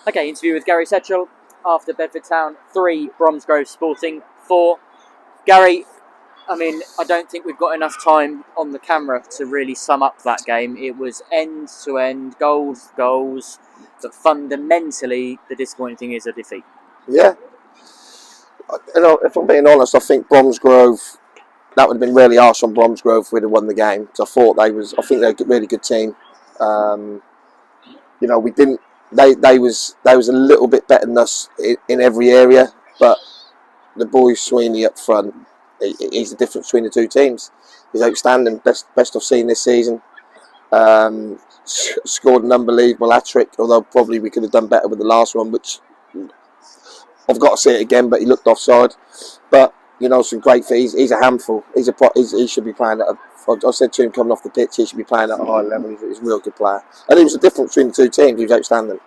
Okay, interview with Gary Setchell after Bedford Town 3, Bromsgrove Sporting 4. Gary, I mean, I don't think we've got enough time on the camera to really sum up that game. It was end to end, goals, but fundamentally, the disappointing thing is a defeat. Yeah. If I'm being honest, I think Bromsgrove, that would have been really harsh on Bromsgrove if we'd have won the game. I think they're a really good team. We didn't. They was a little bit better than us in every area, but the boy Sweeney up front, he's the difference between the two teams. He's outstanding, best I've seen this season. Scored an unbelievable hat-trick, although probably we could have done better with the last one, which I've got to see it again, but he looked offside. But some great feet. He's a handful. He should be playing at I said to him coming off the pitch, he should be playing at a high level. He's a real good player, and he was the difference between the two teams. He was outstanding.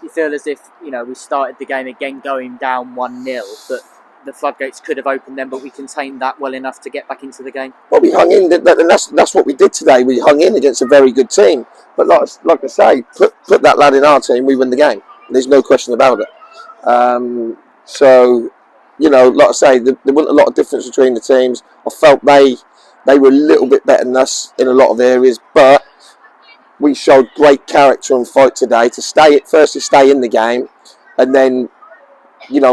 You feel as if we started the game again going down 1-0, but the floodgates could have opened then, but we contained that well enough to get back into the game. Well, we hung in, and that's what we did today. We hung in against a very good team. But like I say, put that lad in our team, we win the game. There's no question about it. Like I say, there wasn't a lot of difference between the teams. I felt they were a little bit better than us in a lot of areas, but we showed great character and fight today to stay in the game, and then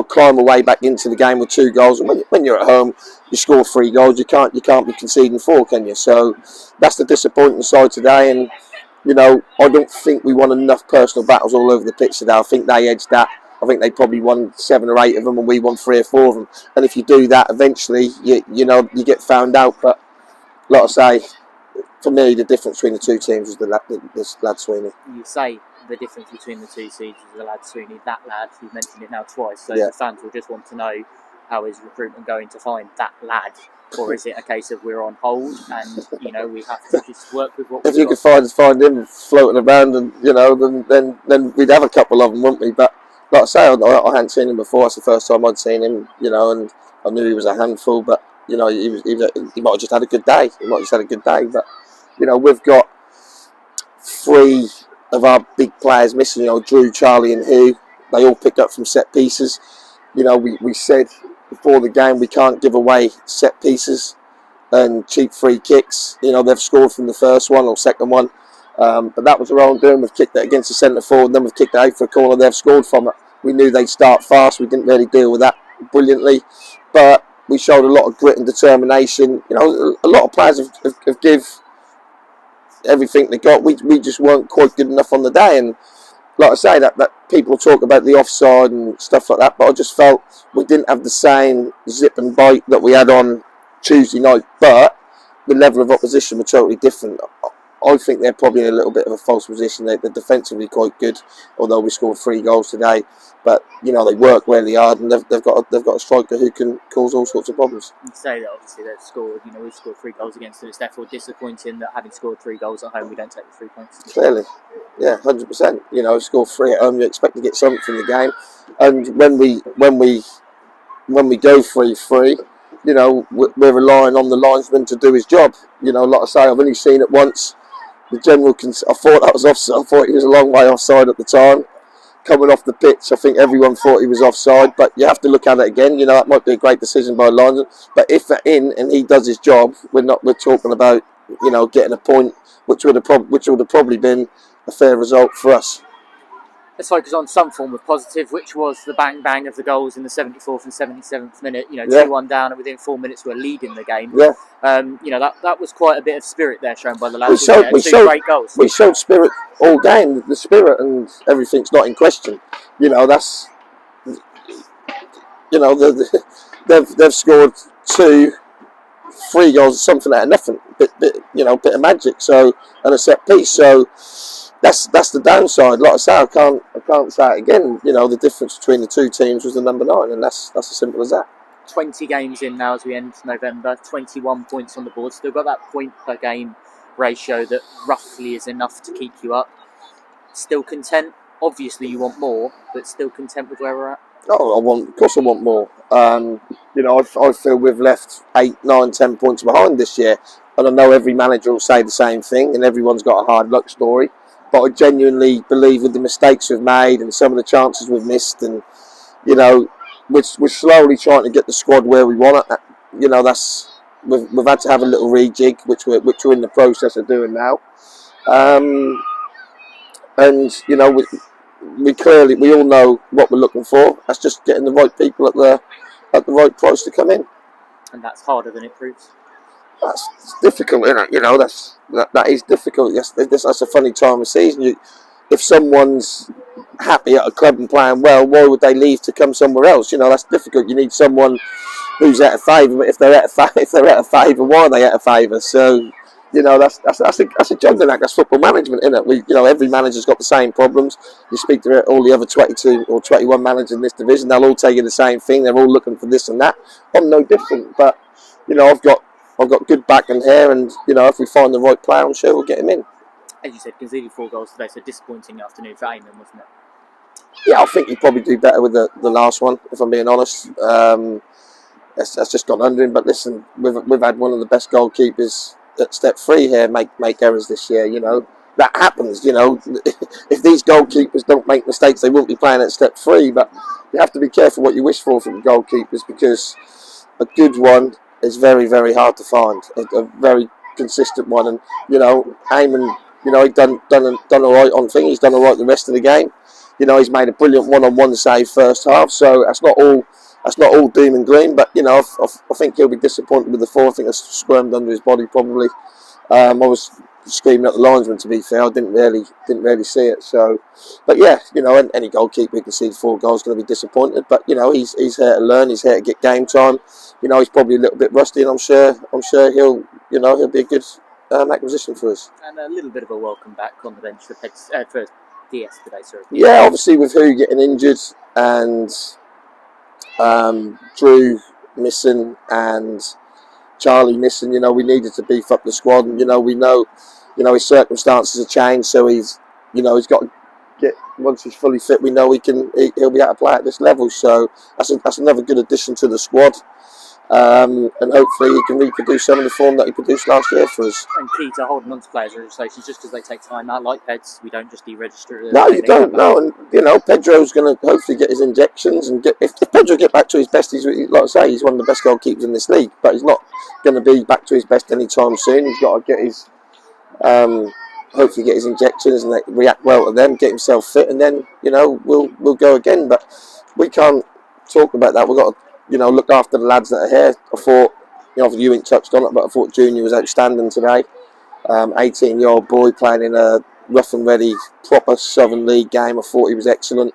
climb a way back into the game with 2 goals. And when you're at home, you score 3 goals. You can't be conceding 4, can you? So that's the disappointing side today. And I don't think we won enough personal battles all over the pitch today. I think they edged that. I think they probably won 7 or 8 of them, and we won 3 or 4 of them. And if you do that, eventually you get found out. But like I say, for me, the difference between the two teams was this lad Sweeney. You say the difference between the two teams is the lad Sweeney. That lad, you've mentioned it now twice, so yeah. The fans will just want to know, how is recruitment going to find that lad? Or is it a case of we're on hold and we have to just work with what we've got? If you could find him floating around, and then we'd have a couple of them, wouldn't we? But like I say, I hadn't seen him before. It's the first time I'd seen him, and I knew he was a handful. But he might have just had a good day. But we've got 3 of our big players missing. Drew, Charlie, and Hugh. They all pick up from set pieces. We said before the game we can't give away set pieces and cheap free kicks. They've scored from the first one or second one, but that was their own doing. We've kicked it against the centre forward, then we've kicked it out for a corner. They've scored from it. We knew they'd start fast. We didn't really deal with that brilliantly, but we showed a lot of grit and determination. A lot of players have give everything they got. We just weren't quite good enough on the day, and like I say, that people talk about the offside and stuff like that, but I just felt we didn't have the same zip and bite that we had on Tuesday night, but the level of opposition were totally different. I think they're probably in a little bit of a false position. They're defensively quite good, although we scored 3 goals today. But they work really hard, and they've got a striker who can cause all sorts of problems. You say that obviously they've scored. We've scored 3 goals against them. It's therefore disappointing that having scored 3 goals at home, we don't take the 3 points. Clearly, yeah, 100%. Score 3 at home, you expect to get something from the game, and when we go 3-3. We're relying on the linesman to do his job. Like I say, I've only seen it once. The general, I thought that was offside. I thought he was a long way offside at the time. Coming off the pitch, I think everyone thought he was offside. But you have to look at it again. That might be a great decision by linesman. But if they're in and he does his job, we're talking about getting a point, which would have probably been a fair result for us. Let's focus on some form of positive, which was the bang of the goals in the 74th and 77th minute. 2-1 down, and within 4 minutes we're leading the game. Yeah. That was quite a bit of spirit there shown by the lads. We showed great goals. We showed spirit all game. The spirit and everything's not in question. That's. They've scored 2, 3 goals, something out of nothing. Bit of magic. So, and a set piece. So. That's the downside. Like I say, I can't say it again. The difference between the two teams was the number 9, and that's as simple as that. 20 games in now as we end November, 21 points on the board. Still got that point per game ratio that roughly is enough to keep you up. Still content? Obviously you want more, but still content with where we're at? Of course I want more. I feel we've left 8, 9, 10 points behind this year, and I know every manager will say the same thing, and everyone's got a hard luck story. but I genuinely believe with the mistakes we've made and some of the chances we've missed, and you know, we're slowly trying to get the squad where we want it. You know, we've had to have a little rejig, which we're in the process of doing now. And you know, we all know what we're looking for. That's just getting the right people at the right price to come in. And that's harder than it proves. That's difficult, isn't it? You know, that is difficult. Yes, that's a funny time of season. If someone's happy at a club and playing well, why would they leave to come somewhere else? You know, that's difficult. You need someone who's out of favour. But if they're out of favour, why are they out of favour? So, you know, that's a juggling act. That's football management, isn't it? Every manager's got the same problems. You speak to all the other 22 or 21 managers in this division, they'll all tell you the same thing. They're all looking for this and that. I'm no different, but you know, I've got good backing here, and you know, if we find the right player, I'm sure we'll get him in. As you said, conceded 4 goals today, so disappointing afternoon for Eamon, wasn't it? Yeah, I think he'd probably do better with the last one, if I'm being honest. That's just gone under him. But listen, we've had one of the best goalkeepers at step 3 here make errors this year. You know, that happens. You know, if these goalkeepers don't make mistakes, they won't be playing at step 3. But you have to be careful what you wish for from goalkeepers, because a good one is very, very hard to find. A very consistent one, and you know, Eamon, you know, he's done all right on thing. He's done all right the rest of the game. You know, he's made a brilliant one-on-one save first half. So that's not all doom and gloom. But you know, I think he'll be disappointed with the 4. I think it's squirmed under his body probably. I was screaming at the linesman, to be fair. I didn't really see it. So, but yeah, you know, any goalkeeper who concede 4 goals is going to be disappointed. But you know, he's here to learn. He's here to get game time. You know, he's probably a little bit rusty, and I'm sure he'll be a good acquisition for us. And a little bit of a welcome back on the bench for DS today, sorry. Yeah, obviously with who getting injured and Drew missing and Charlie missing, you know, we needed to beef up the squad, and we know his circumstances have changed, so he's got to get, once he's fully fit, we know he'll be able to play at this level. So that's another good addition to the squad. And hopefully he can reproduce some of the form that he produced last year for us. And key to holding on to players' registrations, just because they take time out, like Peds, we don't just deregister. No, you don't. No, and Pedro's going to hopefully get his injections and if Pedro get back to his best, like I say, he's one of the best goalkeepers in this league. But he's not going to be back to his best anytime soon. He's got to get his, hopefully get his injections and react well to them, get himself fit, and then we'll go again. But we can't talk about that. We've got to look after the lads that are here. I thought, you ain't touched on it, but I thought Junior was outstanding today. 18-year-old boy playing in a rough and ready, proper Southern League game. I thought he was excellent.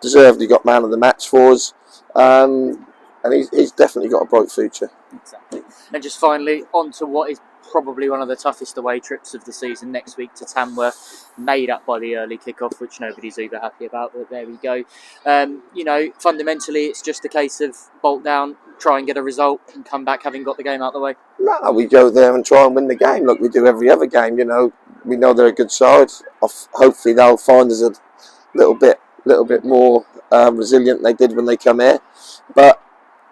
Deservedly got man of the match for us. And he's definitely got a bright future. Exactly. And just finally, on to what is probably one of the toughest away trips of the season next week to Tamworth, made up by the early kickoff, which nobody's uber happy about, but there we go. Fundamentally it's just a case of bolt down, try and get a result and come back having got the game out of the way. No, we go there and try and win the game like we do every other game. We know they're a good side. Hopefully they'll find us a little bit more resilient than they did when they come here, but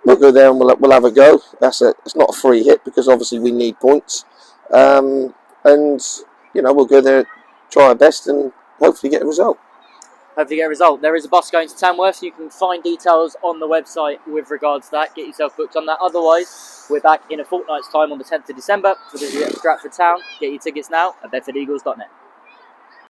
we'll go there and we'll have a go. It's not a free hit, because obviously we need points. And we'll go there, try our best, and hopefully get a result. There is a bus going to Tamworth. You can find details on the website with regards to that. Get yourself booked on that. Otherwise, we're back in a fortnight's time on the 10th of December for the Stratford Town. Get your tickets now at bedfordeagles.net.